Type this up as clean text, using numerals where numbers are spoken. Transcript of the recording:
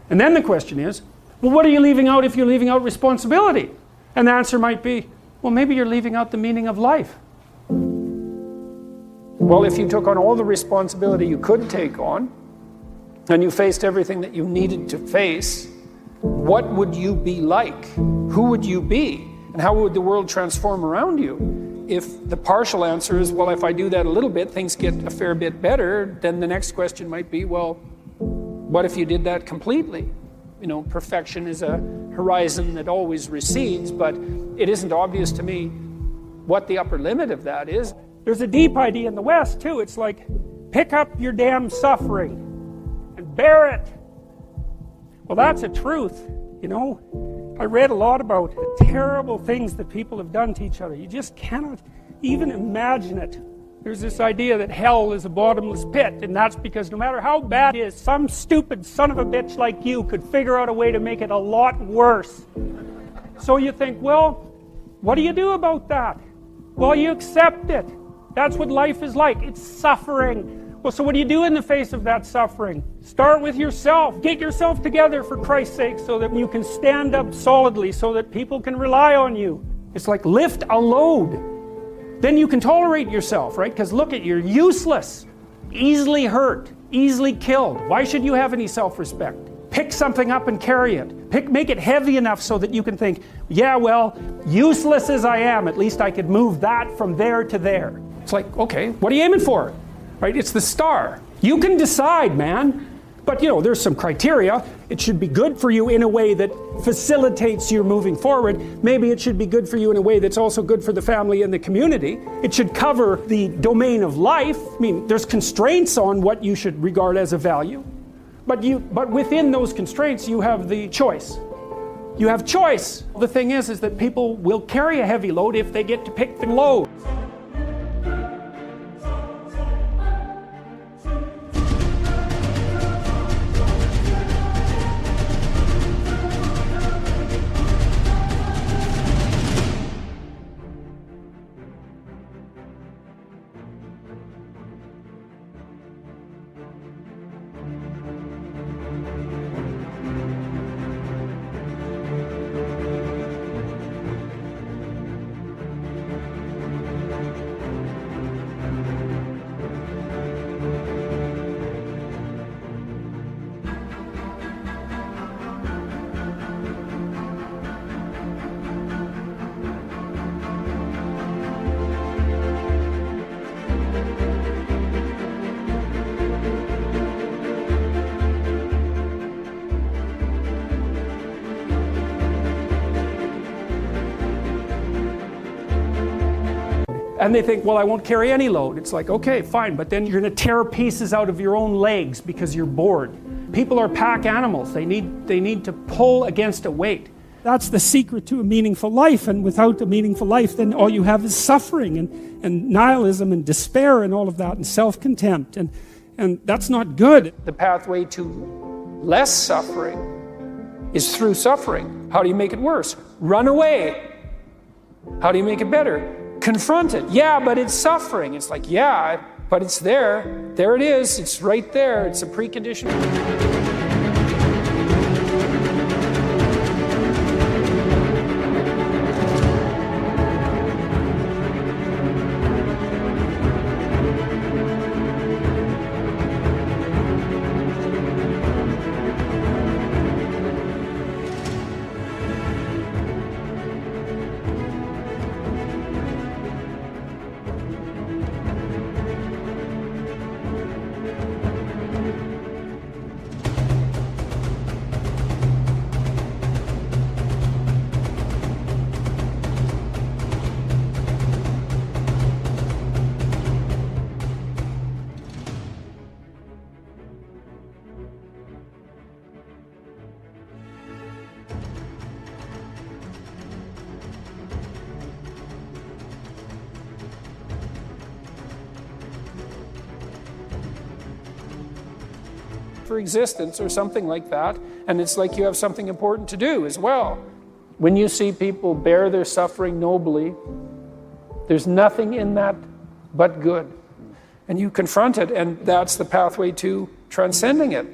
And then the question is, well, what are you leaving out if you're leaving out responsibility? And the answer might be, well, maybe you're leaving out the meaning of life. Well, if you took on all the responsibility you could take on, and you faced everything that you needed to face, what would you be like? Who would you be? And how would the world transform around you? If the partial answer is, well, if I do that a little bit, things get a fair bit better, then the next question might be, well, what if you did that completely? You know, perfection is a horizon that always recedes, but it isn't obvious to me what the upper limit of that is. There's a deep idea in the West, too. It's like, pick up your damn suffering and bear it. Well, that's a truth, you know. I read a lot about terrible things that people have done to each other. You just cannot even imagine it. There's this idea that hell is a bottomless pit, and that's because no matter how bad it is, some stupid son of a bitch like you could figure out a way to make it a lot worse. So you think, well, what do you do about that? Well, you accept it. That's what life is like. It's suffering. Well, so what do you do in the face of that suffering? Start with yourself. Get yourself together, for Christ's sake, so that you can stand up solidly, so that people can rely on you. It's like lift a load. Then you can tolerate yourself, right? Because look, you're useless, easily hurt, easily killed. Why should you have any self-respect? Pick something up and carry it. Make it heavy enough so that you can think, yeah, well, useless as I am, at least I could move that from there to there. It's like, okay, what are you aiming for? Right? It's the star. You can decide, man. But, you know, there's some criteria. It should be good for you in a way that facilitates your moving forward. Maybe it should be good for you in a way that's also good for the family and the community. It should cover the domain of life. I mean, there's constraints on what you should regard as a value. But within those constraints, you have the choice. You have choice. The thing is that people will carry a heavy load if they get to pick the load. And they think, well, I won't carry any load. It's like, okay, fine, but then you're going to tear pieces out of your own legs because you're bored. People are pack animals. They need to pull against a weight. That's the secret to a meaningful life, and without a meaningful life, then all you have is suffering and nihilism and despair and all of that, and self-contempt, and that's not good. The pathway to less suffering is through suffering. How do you make it worse? Run away. How do you make it better? Confront it. Yeah, but it's suffering. It's like, yeah, but it's there. There it is. It's right there. It's a precondition. For existence or something like that, and it's like you have something important to do as well. When you see people bear their suffering nobly, there's nothing in that but good. And you confront it, and that's the pathway to transcending it.